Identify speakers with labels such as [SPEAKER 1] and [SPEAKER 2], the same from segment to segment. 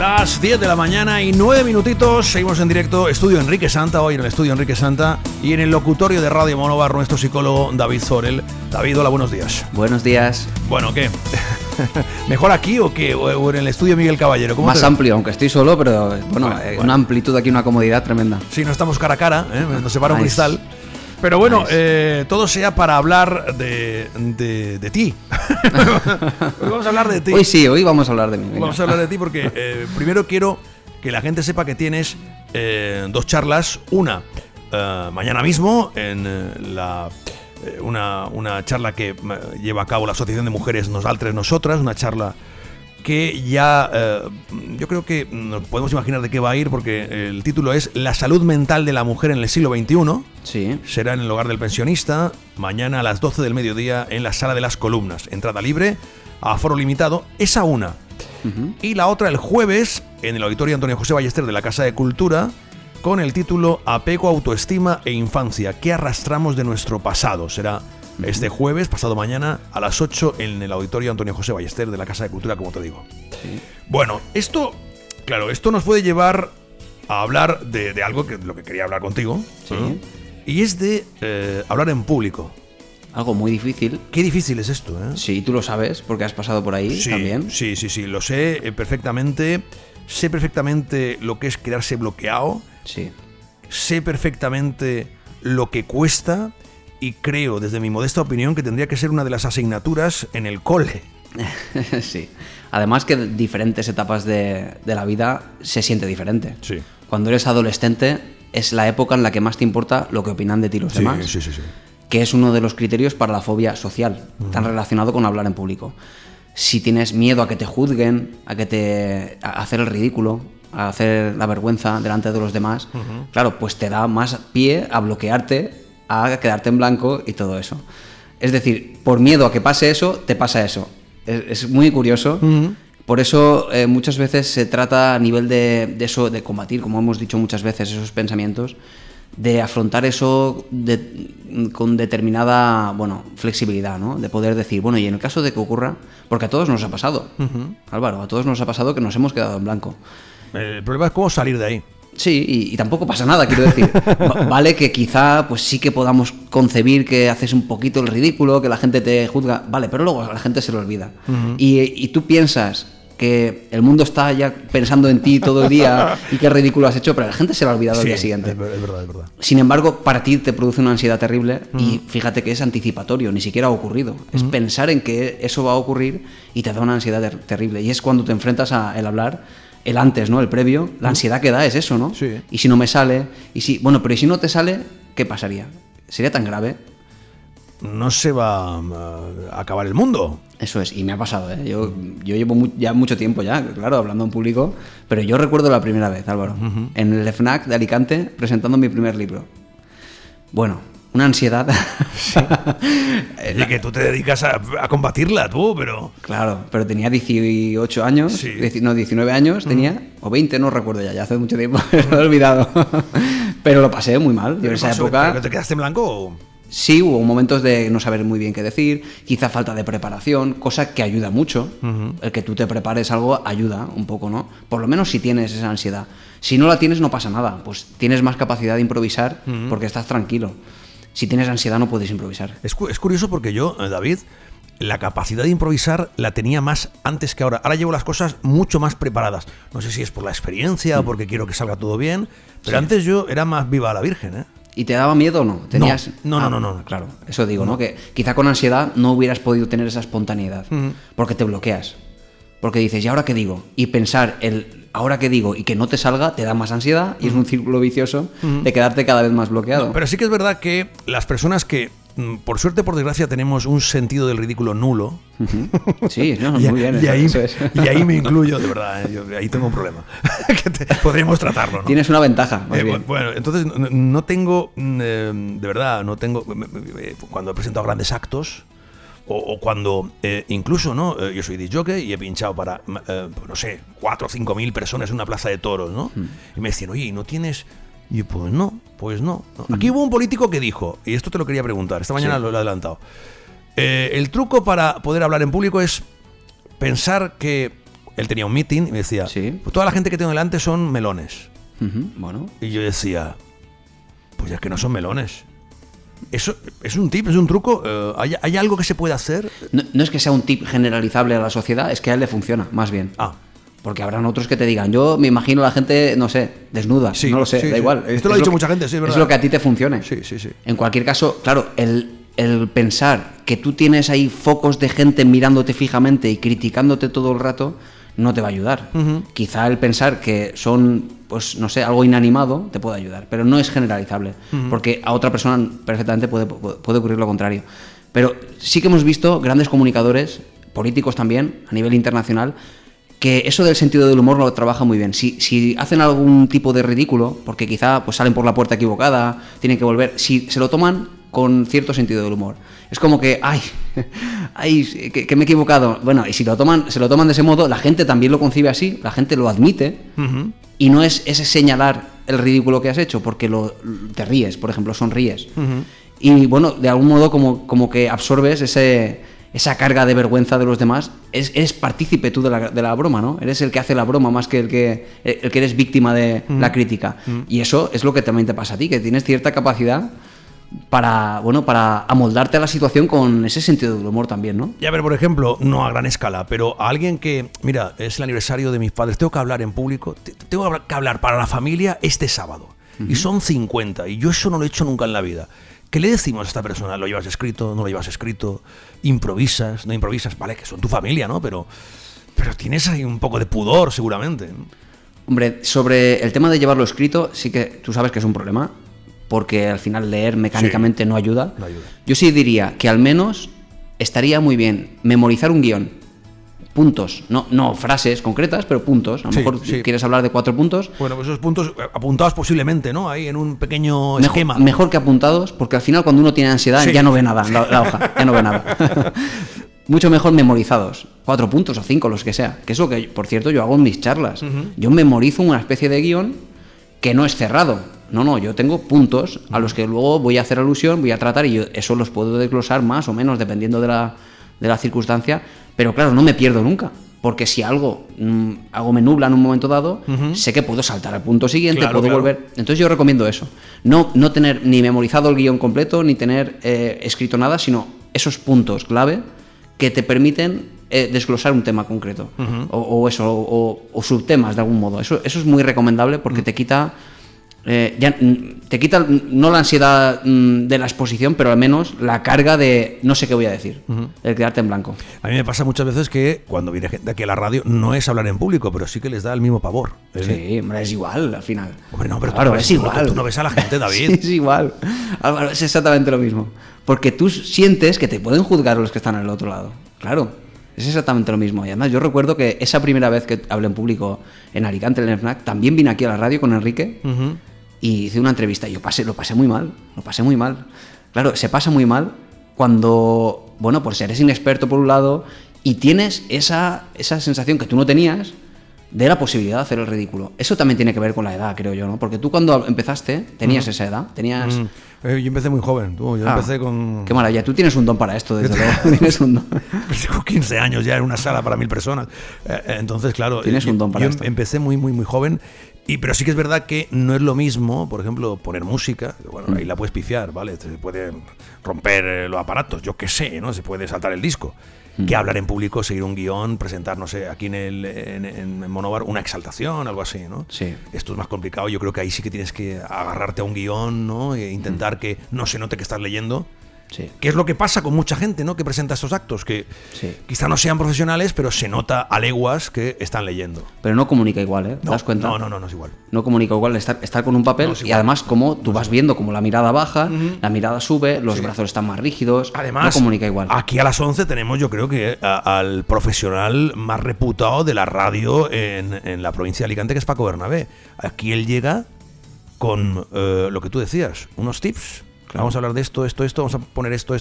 [SPEAKER 1] Las 10 de la mañana y 9 minutitos. Seguimos en directo. Estudio Enrique Santa, hoy en el estudio Enrique Santa. Y en el locutorio de Radio Monóvar, nuestro psicólogo David Zorel. David, hola, buenos días.
[SPEAKER 2] Buenos días.
[SPEAKER 1] Bueno, ¿qué? ¿Mejor aquí o qué? ¿O en el estudio Miguel Caballero?
[SPEAKER 2] Más amplio, aunque estoy solo, pero bueno, una amplitud aquí, una comodidad tremenda.
[SPEAKER 1] Sí, no estamos cara a cara, nos separa un cristal. Pero bueno, todo sea para hablar de ti. Hoy vamos a hablar de ti.
[SPEAKER 2] Hoy vamos a hablar de mí. Venga.
[SPEAKER 1] Vamos a hablar de ti porque primero quiero que la gente sepa que tienes dos charlas. Una, mañana mismo, en una charla que lleva a cabo la Asociación de Mujeres Nosaltres Nosotras, una charla que ya yo creo que nos podemos imaginar de qué va a ir, porque el título es La salud mental de la mujer en el siglo XXI.
[SPEAKER 2] Sí.
[SPEAKER 1] Será en el Hogar del Pensionista, mañana a las 12 del mediodía en la Sala de las Columnas. Entrada libre, aforo limitado, esa una. Uh-huh. Y la otra el jueves en el Auditorio Antonio José Ballester de la Casa de Cultura, con el título Apego, autoestima e infancia, ¿qué arrastramos de nuestro pasado? Será este jueves, pasado mañana, a las 8 en el Auditorio Antonio José Ballester de la Casa de Cultura, como te digo. Sí. Bueno, esto nos puede llevar a hablar de algo que lo que quería hablar contigo.
[SPEAKER 2] Sí.
[SPEAKER 1] Y es de hablar en público.
[SPEAKER 2] Algo muy difícil.
[SPEAKER 1] Qué difícil es esto, ¿eh?
[SPEAKER 2] Sí, tú lo sabes, porque has pasado por ahí también.
[SPEAKER 1] Sí, lo sé perfectamente. Sé perfectamente lo que es quedarse bloqueado.
[SPEAKER 2] Sí.
[SPEAKER 1] Sé perfectamente lo que cuesta. Y creo, desde mi modesta opinión, que tendría que ser una de las asignaturas en el cole.
[SPEAKER 2] Sí. Además que en diferentes etapas de la vida se siente diferente.
[SPEAKER 1] Sí.
[SPEAKER 2] Cuando eres adolescente es la época en la que más te importa lo que opinan de ti los demás.
[SPEAKER 1] Sí.
[SPEAKER 2] Que es uno de los criterios para la fobia social, tan relacionado con hablar en público. Si tienes miedo a que te juzguen, a hacer el ridículo, a hacer la vergüenza delante de los demás, claro, pues te da más pie a bloquearte, a quedarte en blanco y todo eso. Es decir, por miedo a que pase eso, te pasa eso. Es muy curioso. Por eso muchas veces se trata a nivel de eso, de combatir, como hemos dicho muchas veces, esos pensamientos, de afrontar eso con determinada flexibilidad, ¿no? De poder decir, bueno, y en el caso de que ocurra, porque a todos nos ha pasado, Álvaro, a todos nos ha pasado que nos hemos quedado en blanco.
[SPEAKER 1] El problema es cómo salir de ahí.
[SPEAKER 2] Sí, y tampoco pasa nada, quiero decir. Vale que quizá pues sí que podamos concebir que haces un poquito el ridículo, que la gente te juzga, vale, pero luego a la gente se lo olvida. Y tú piensas que el mundo está ya pensando en ti todo el día y qué ridículo has hecho, pero la gente se lo ha olvidado al día siguiente.
[SPEAKER 1] Es verdad.
[SPEAKER 2] Sin embargo, para ti te produce una ansiedad terrible y fíjate que es anticipatorio, ni siquiera ha ocurrido. Es pensar en que eso va a ocurrir y te da una ansiedad terrible. Y es cuando te enfrentas a el hablar, el antes, ¿no? El previo, la ansiedad que da es eso, ¿no?
[SPEAKER 1] Sí.
[SPEAKER 2] Y si no me sale, pero ¿y si no te sale, qué pasaría? ¿Sería tan grave?
[SPEAKER 1] No se va a acabar el mundo.
[SPEAKER 2] Eso es, y me ha pasado, ¿eh? Yo llevo ya mucho tiempo ya, claro, hablando en público, pero yo recuerdo la primera vez, Álvaro, en el FNAC de Alicante, presentando mi primer libro. Bueno, una ansiedad.
[SPEAKER 1] Sí. Y que tú te dedicas a combatirla, tú, pero...
[SPEAKER 2] Claro, pero tenía 18 años, 19 años tenía, o 20, no recuerdo ya hace mucho tiempo, lo he olvidado. Pero lo pasé muy mal. Yo en esa época...
[SPEAKER 1] ¿Pero te quedaste en blanco o...?
[SPEAKER 2] Sí, hubo momentos de no saber muy bien qué decir, quizá falta de preparación, cosa que ayuda mucho. El que tú te prepares algo ayuda un poco, ¿no? Por lo menos si tienes esa ansiedad. Si no la tienes, no pasa nada, pues tienes más capacidad de improvisar porque estás tranquilo. Si tienes ansiedad no puedes improvisar.
[SPEAKER 1] Es curioso porque yo, David, la capacidad de improvisar la tenía más antes que ahora. Ahora llevo las cosas mucho más preparadas. No sé si es por la experiencia o porque quiero que salga todo bien, pero antes yo era más viva a la virgen, ¿eh?
[SPEAKER 2] ¿Y te daba miedo o no? ¿Tenías...
[SPEAKER 1] No.
[SPEAKER 2] Claro, eso digo, ¿no? Que quizá con ansiedad no hubieras podido tener esa espontaneidad, porque te bloqueas. Porque dices, ¿y ahora qué digo? Y pensar ahora qué digo y que no te salga te da más ansiedad y es un círculo vicioso de quedarte cada vez más bloqueado.
[SPEAKER 1] No, pero sí que es verdad que las personas que, por suerte o por desgracia, tenemos un sentido del ridículo nulo.
[SPEAKER 2] Sí, no, muy bien.
[SPEAKER 1] Y ahí me incluyo, de verdad, ahí tengo un problema. Podríamos tratarlo, ¿no?
[SPEAKER 2] Tienes una ventaja, más bien.
[SPEAKER 1] Bueno, entonces no tengo, de verdad, no tengo, cuando he presentado grandes actos, o cuando incluso, ¿no? Yo soy disc jockey y he pinchado para, no sé, 4 o 5 mil personas en una plaza de toros, ¿no? Y me decían, oye, ¿no tienes...? Y yo, pues no. Aquí hubo un político que dijo, y esto te lo quería preguntar, esta mañana lo he adelantado, el truco para poder hablar en público es pensar que él tenía un meeting y me decía,
[SPEAKER 2] Sí.
[SPEAKER 1] pues toda la gente que tengo delante son melones.
[SPEAKER 2] Bueno,
[SPEAKER 1] Y yo decía, pues es que no son melones. ¿Eso es un tip, es un truco? ¿Hay algo que se puede hacer?
[SPEAKER 2] no es que sea un tip generalizable a la sociedad, es que a él le funciona, más bien. Porque habrán otros que te digan, yo me imagino a la gente, no sé, desnuda,
[SPEAKER 1] Sí,
[SPEAKER 2] no lo sé,
[SPEAKER 1] sí,
[SPEAKER 2] da
[SPEAKER 1] sí.
[SPEAKER 2] igual.
[SPEAKER 1] Esto lo ha dicho mucha gente, sí, es verdad.
[SPEAKER 2] Es lo que a ti te funcione.
[SPEAKER 1] Sí.
[SPEAKER 2] En cualquier caso, claro, el pensar que tú tienes ahí focos de gente mirándote fijamente y criticándote todo el rato, no te va a ayudar. Quizá el pensar que son, pues no sé, algo inanimado te puede ayudar, pero no es generalizable, porque a otra persona perfectamente puede ocurrir lo contrario. Pero sí que hemos visto grandes comunicadores, políticos también, a nivel internacional, que eso del sentido del humor lo trabaja muy bien. Si hacen algún tipo de ridículo, porque quizá pues salen por la puerta equivocada, tienen que volver, si se lo toman con cierto sentido del humor. Es como que, que me he equivocado. Bueno, y si se lo toman de ese modo, la gente también lo concibe así, la gente lo admite, y no es ese señalar el ridículo que has hecho, porque te ríes, por ejemplo, sonríes. Y bueno, de algún modo como que absorbes esa carga de vergüenza de los demás, eres partícipe tú de la broma, ¿no? Eres el que hace la broma más que el que eres víctima de la crítica. Y eso es lo que también te pasa a ti, que tienes cierta capacidad para amoldarte a la situación con ese sentido del humor también, ¿no?
[SPEAKER 1] Ya, pero por ejemplo, no a gran escala, pero a alguien que, mira, es el aniversario de mis padres, tengo que hablar en público, tengo que hablar para la familia este sábado, y son 50, y yo eso no lo he hecho nunca en la vida. ¿Qué le decimos a esta persona? ¿Lo llevas escrito? ¿No lo llevas escrito? ¿Improvisas? ¿No improvisas? Vale, que son tu familia, ¿no? Pero tienes ahí un poco de pudor, seguramente.
[SPEAKER 2] Hombre, sobre el tema de llevarlo escrito, sí que tú sabes que es un problema, porque al final leer mecánicamente no ayuda.
[SPEAKER 1] No ayuda.
[SPEAKER 2] Yo sí diría que al menos estaría muy bien memorizar un guión. Puntos, no frases concretas, pero puntos. A lo mejor quieres hablar de 4 puntos.
[SPEAKER 1] Bueno, pues esos puntos apuntados posiblemente, ¿no? Ahí en un pequeño esquema.
[SPEAKER 2] Mejor que apuntados, porque al final cuando uno tiene ansiedad ya no ve nada en la hoja, ya no ve nada. Mucho mejor memorizados, 4 puntos o 5, los que sea. Que es lo que, por cierto, yo hago en mis charlas. Yo memorizo una especie de guión que no es cerrado. No, yo tengo puntos a los que luego voy a hacer alusión, voy a tratar, y yo eso los puedo desglosar más o menos dependiendo de la circunstancia. Pero claro, no me pierdo nunca, porque si algo me nubla en un momento dado, sé que puedo saltar al punto siguiente, puedo volver. Entonces yo recomiendo eso, no tener ni memorizado el guión completo, ni tener escrito nada, sino esos puntos clave que te permiten desglosar un tema concreto, o subtemas de algún modo. Eso es muy recomendable porque te quita... te quita no la ansiedad de la exposición, pero al menos la carga de no sé qué voy a decir, el quedarte en blanco.
[SPEAKER 1] A mí me pasa muchas veces que cuando viene gente aquí a la radio no es hablar en público, pero sí que les da el mismo pavor.
[SPEAKER 2] Sí, hombre, es igual al final.
[SPEAKER 1] Hombre, no, pero
[SPEAKER 2] claro, es igual.
[SPEAKER 1] Tú no ves a la gente, David.
[SPEAKER 2] Sí, es igual. Álvaro, es exactamente lo mismo. Porque tú sientes que te pueden juzgar los que están al otro lado. Claro, es exactamente lo mismo. Y además yo recuerdo que esa primera vez que hablé en público en Alicante, en el FNAC, también vine aquí a la radio con Enrique. Y hice una entrevista y lo pasé muy mal. Claro, se pasa muy mal cuando, pues eres inexperto por un lado y tienes esa sensación que tú no tenías de la posibilidad de hacer el ridículo. Eso también tiene que ver con la edad, creo yo, ¿no? Porque tú cuando empezaste tenías esa edad, tenías...
[SPEAKER 1] Yo empecé muy joven, yo empecé con...
[SPEAKER 2] Qué maravilla, tú tienes un don para esto, desde luego. Tienes un don.
[SPEAKER 1] Tengo 15 años ya en una sala para 1000 personas. Entonces, claro,
[SPEAKER 2] tienes un don para esto.
[SPEAKER 1] Empecé muy, muy, muy joven. Pero sí que es verdad que no es lo mismo, por ejemplo, poner música, bueno, ahí la puedes pifiar, ¿vale? Se pueden romper los aparatos, yo qué sé, ¿no? Se puede saltar el disco. Que hablar en público, seguir un guión, presentar, no sé, aquí en Monóvar una exaltación, algo así, ¿no?
[SPEAKER 2] Sí.
[SPEAKER 1] Esto es más complicado, yo creo que ahí sí que tienes que agarrarte a un guión, ¿no? E intentar que no se note que estás leyendo.
[SPEAKER 2] Sí.
[SPEAKER 1] Que es lo que pasa con mucha gente, ¿no? Que presenta estos actos, que quizá no sean profesionales, pero se nota a leguas que están leyendo.
[SPEAKER 2] Pero no comunica igual, ¿eh? ¿Te das cuenta?
[SPEAKER 1] No es igual.
[SPEAKER 2] No comunica igual estar con un papel y además como tú vas viendo como la mirada baja, la mirada sube, los brazos están más rígidos,
[SPEAKER 1] además,
[SPEAKER 2] no comunica igual.
[SPEAKER 1] Aquí a las 11 tenemos, yo creo que al profesional más reputado de la radio en la provincia de Alicante, que es Paco Bernabé. Aquí él llega con lo que tú decías, unos tips. Vamos a hablar de esto, vamos a poner esto,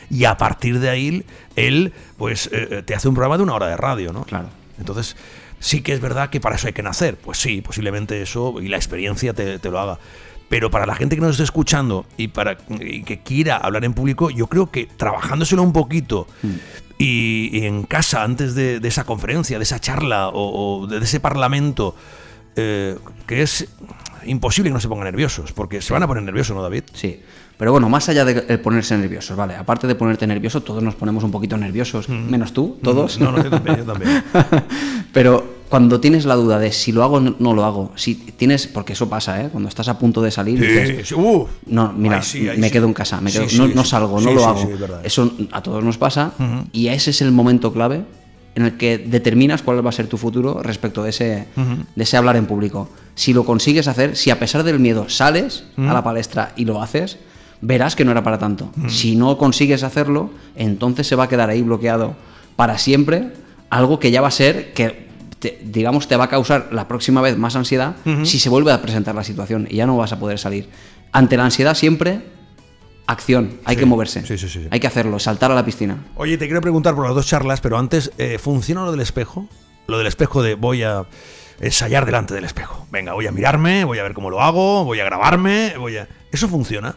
[SPEAKER 1] y a partir de ahí él pues te hace un programa de 1 hora de radio, ¿no?
[SPEAKER 2] Claro.
[SPEAKER 1] Entonces sí que es verdad que para eso hay que nacer, pues sí, posiblemente eso y la experiencia te lo haga. Pero para la gente que nos esté escuchando y que quiera hablar en público, yo creo que trabajándoselo un poquito Y en casa, antes de esa conferencia, de esa charla o de ese parlamento, que es imposible que no se pongan nerviosos, porque se van a poner nerviosos, ¿no, David?
[SPEAKER 2] Sí, pero bueno, más allá de ponerse nerviosos, ¿vale? Aparte de ponerte nervioso, todos nos ponemos un poquito nerviosos, menos tú, todos.
[SPEAKER 1] No, yo también.
[SPEAKER 2] Pero cuando tienes la duda de si lo hago o no lo hago, si tienes, porque eso pasa, ¿eh? Cuando estás a punto de salir, dices, no, mira, me quedo en casa, no salgo, no lo hago. Eso a todos nos pasa, y ese es el momento clave en el que determinas cuál va a ser tu futuro respecto de ese hablar en público. Si lo consigues hacer, si a pesar del miedo sales a la palestra y lo haces, verás que no era para tanto. Si no consigues hacerlo, entonces se va a quedar ahí bloqueado para siempre algo que ya va a ser que, te va a causar la próxima vez más ansiedad si se vuelve a presentar la situación y ya no vas a poder salir. Ante la ansiedad siempre acción, hay que moverse, hay que hacerlo, saltar a la piscina.
[SPEAKER 1] Oye, te quiero preguntar por las dos charlas, pero antes, ¿funciona lo del espejo? Lo del espejo de voy a ensayar delante del espejo. Venga, voy a mirarme, voy a ver cómo lo hago, voy a grabarme, ¿Eso funciona?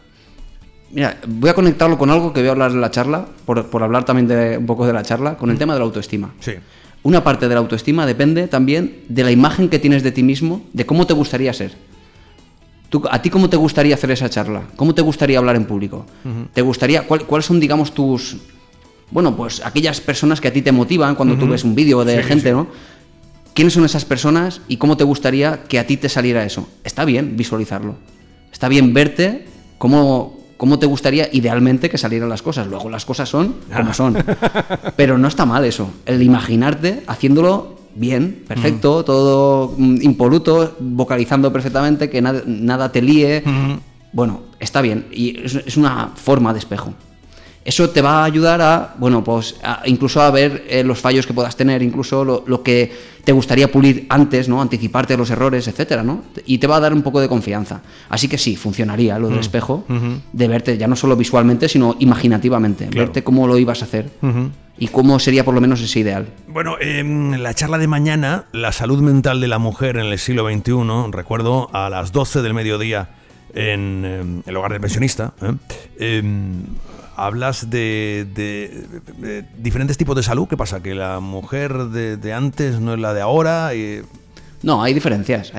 [SPEAKER 2] Mira, voy a conectarlo con algo que voy a hablar en la charla, por hablar también un poco de la charla, con el tema de la autoestima.
[SPEAKER 1] Sí.
[SPEAKER 2] Una parte de la autoestima depende también de la imagen que tienes de ti mismo, de cómo te gustaría ser. ¿A ti cómo te gustaría hacer esa charla? ¿Cómo te gustaría hablar en público? ¿Te gustaría, cuáles son, digamos, tus... Bueno, pues aquellas personas que a ti te motivan cuando tú ves un vídeo de gente, ¿no? ¿Quiénes son esas personas y cómo te gustaría que a ti te saliera eso? Está bien visualizarlo. Está bien verte cómo te gustaría idealmente que salieran las cosas. Luego las cosas son como son. Pero no está mal eso. El imaginarte haciéndolo bien, perfecto, todo impoluto, vocalizando perfectamente, que nada te líe. Bueno, está bien. Y es una forma de espejo. Eso te va a ayudar a, bueno, pues incluso a ver los fallos que puedas tener, incluso lo que te gustaría pulir antes, ¿no? Anticiparte a los errores, etcétera, ¿no? Y te va a dar un poco de confianza. Así que sí, funcionaría lo del espejo, de verte ya no solo visualmente, sino imaginativamente, verte cómo lo ibas a hacer y cómo sería por lo menos ese ideal.
[SPEAKER 1] Bueno, en la charla de mañana, la salud mental de la mujer en el siglo XXI, recuerdo, a las 12 del mediodía en el hogar del pensionista, hablas de diferentes tipos de salud. ¿Qué pasa? ¿Que la mujer de antes no es la de ahora?
[SPEAKER 2] No, hay diferencias.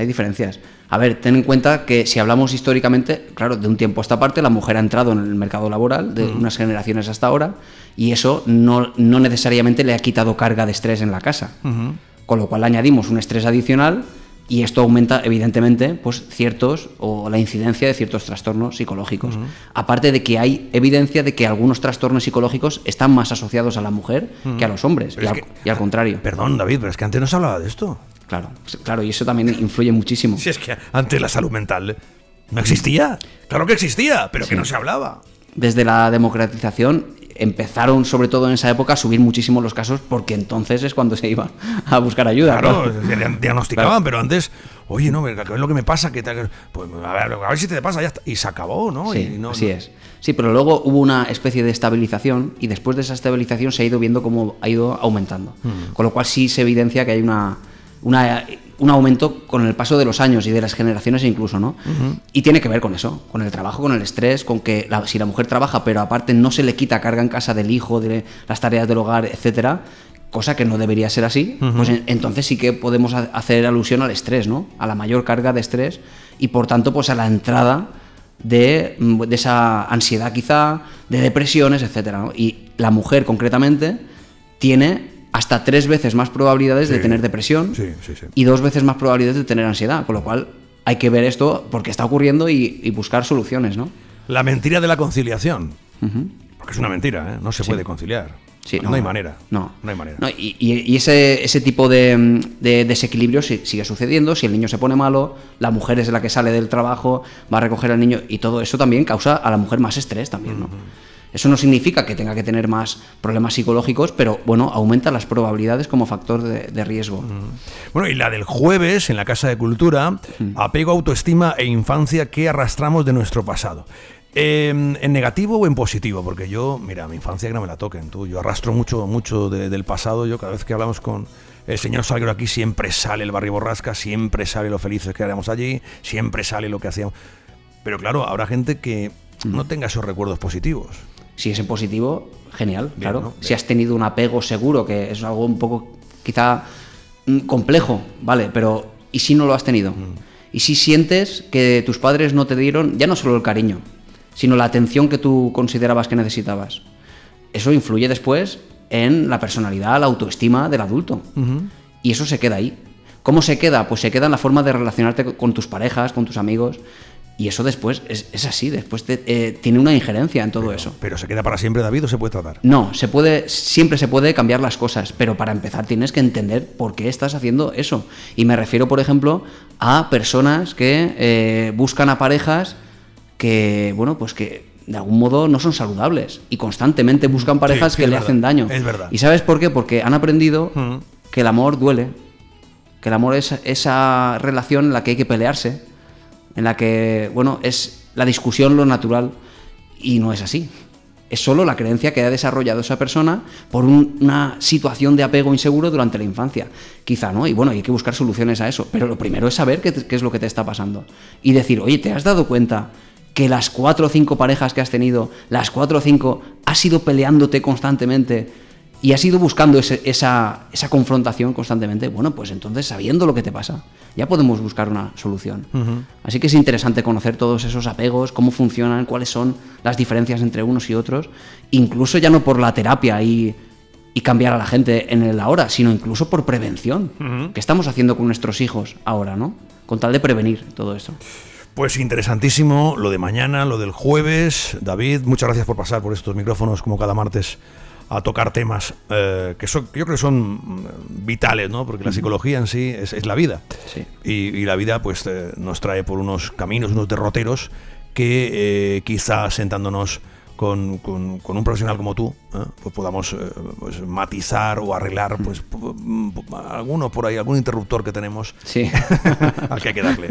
[SPEAKER 2] A ver, ten en cuenta que si hablamos históricamente, claro, de un tiempo a esta parte, la mujer ha entrado en el mercado laboral de unas generaciones hasta ahora, y eso no necesariamente le ha quitado carga de estrés en la casa. Con lo cual añadimos un estrés adicional, y esto aumenta, evidentemente, pues la incidencia de ciertos trastornos psicológicos. Aparte de que hay evidencia de que algunos trastornos psicológicos están más asociados a la mujer que a los hombres, y al contrario.
[SPEAKER 1] Perdón, David, pero es que antes no se hablaba de esto.
[SPEAKER 2] Claro, y eso también influye muchísimo.
[SPEAKER 1] Si es que antes la salud mental no existía. Claro que existía, pero que no se hablaba.
[SPEAKER 2] Desde la democratización empezaron, sobre todo en esa época, a subir muchísimo los casos, porque entonces es cuando se iba a buscar ayuda.
[SPEAKER 1] Claro, se diagnosticaban, pero antes, oye, no, ¿qué es lo que me pasa? Pues a ver si te pasa, ya está. Y se acabó, ¿no?
[SPEAKER 2] Sí, así es. Sí, pero luego hubo una especie de estabilización, y después de esa estabilización se ha ido viendo cómo ha ido aumentando. Con lo cual sí se evidencia que hay un aumento con el paso de los años y de las generaciones incluso, ¿no? Y tiene que ver con eso, con el trabajo, con el estrés, con que si la mujer trabaja pero aparte no se le quita carga en casa del hijo, de las tareas del hogar, etcétera, cosa que no debería ser así, pues entonces sí que podemos hacer alusión al estrés, ¿no? A la mayor carga de estrés y por tanto pues a la entrada de esa ansiedad quizá, de depresiones, etcétera, ¿no? Y la mujer concretamente tiene hasta 3 veces más probabilidades de tener depresión y 2 veces más probabilidades de tener ansiedad, con lo cual hay que ver esto porque está ocurriendo y buscar soluciones, ¿no?
[SPEAKER 1] La mentira de la conciliación, porque es una mentira, ¿eh? No se puede conciliar.
[SPEAKER 2] Sí,
[SPEAKER 1] no hay manera.
[SPEAKER 2] No hay manera. No, y ese tipo de desequilibrio sigue sucediendo. Si el niño se pone malo, la mujer es la que sale del trabajo, va a recoger al niño, y todo eso también causa a la mujer más estrés también, ¿no? Eso no significa que tenga que tener más problemas psicológicos, pero bueno, aumenta las probabilidades como factor de riesgo.
[SPEAKER 1] Bueno, y la del jueves en la Casa de Cultura, apego, autoestima e infancia que arrastramos de nuestro pasado. ¿En negativo o en positivo? Porque yo, mira, mi infancia que no me la toquen, yo arrastro mucho del pasado. Yo cada vez que hablamos con el señor Salguero aquí siempre sale el Barrio Borrasca, siempre sale lo felices que éramos allí, siempre sale lo que hacíamos. Pero claro, habrá gente que no tenga esos recuerdos positivos.
[SPEAKER 2] Si es en positivo, genial,
[SPEAKER 1] Bien,
[SPEAKER 2] claro.
[SPEAKER 1] ¿no?
[SPEAKER 2] Si has tenido un apego seguro, que es algo un poco quizá complejo, ¿vale? Pero ¿y si no lo has tenido? ¿Y si sientes que tus padres no te dieron ya no solo el cariño, sino la atención que tú considerabas que necesitabas? Eso influye después en la personalidad, la autoestima del adulto. Y eso se queda ahí. ¿Cómo se queda? Pues se queda en la forma de relacionarte con tus parejas, con tus amigos. Y eso después es así, después tiene una injerencia en todo eso.
[SPEAKER 1] ¿Pero se queda para siempre, David, o se puede tratar?
[SPEAKER 2] No, siempre se puede cambiar las cosas, pero para empezar tienes que entender por qué estás haciendo eso. Y me refiero, por ejemplo, a personas que buscan a parejas que, bueno, pues que de algún modo no son saludables y constantemente buscan parejas que le hacen daño.
[SPEAKER 1] Es verdad.
[SPEAKER 2] ¿Y sabes por qué? Porque han aprendido que el amor duele, que el amor es esa relación en la que hay que pelearse, en la que, bueno, es la discusión lo natural, y no es así. Es solo la creencia que ha desarrollado esa persona por una situación de apego inseguro durante la infancia. Quizá, ¿no? Y bueno, hay que buscar soluciones a eso. Pero lo primero es saber qué es lo que te está pasando. Y decir, oye, ¿te has dado cuenta que las 4 o 5 parejas que has tenido, las 4 o 5, has ido peleándote constantemente y has ido buscando esa confrontación constantemente? Bueno, pues entonces, sabiendo lo que te pasa, ya podemos buscar una solución. Así que es interesante conocer todos esos apegos, cómo funcionan, cuáles son las diferencias entre unos y otros, incluso ya no por la terapia y cambiar a la gente en el ahora, sino incluso por prevención. ¿Qué estamos haciendo con nuestros hijos ahora, no? Con tal de prevenir todo esto.
[SPEAKER 1] Pues interesantísimo lo de mañana, lo del jueves. David, muchas gracias por pasar por estos micrófonos como cada martes a tocar temas que yo creo que son vitales, ¿no? Porque la psicología en sí es la vida.
[SPEAKER 2] Sí.
[SPEAKER 1] Y la vida pues nos trae por unos caminos, unos derroteros que quizás sentándonos con un profesional como tú, pues podamos pues matizar o arreglar pues alguno por ahí, algún interruptor que tenemos,
[SPEAKER 2] sí.
[SPEAKER 1] al que hay que darle.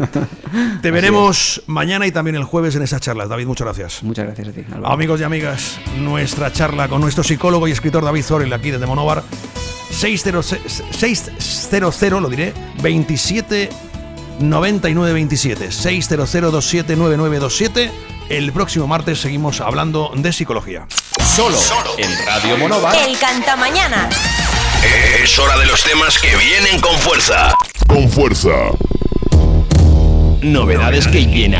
[SPEAKER 1] Te veremos mañana y también el jueves en esas charlas. David, muchas gracias.
[SPEAKER 2] Muchas gracias a ti, Álvaro.
[SPEAKER 1] Amigos y amigas, nuestra charla con nuestro psicólogo y escritor David Zorel, aquí desde Monóvar. 600, lo diré, 27 99 27, 600 27 9927. El próximo martes seguimos hablando de psicología.
[SPEAKER 3] Solo en Radio Monóvar.
[SPEAKER 4] El Cantamañanas.
[SPEAKER 3] Es hora de los temas que vienen con fuerza.
[SPEAKER 5] Con fuerza.
[SPEAKER 3] Novedades que vienen.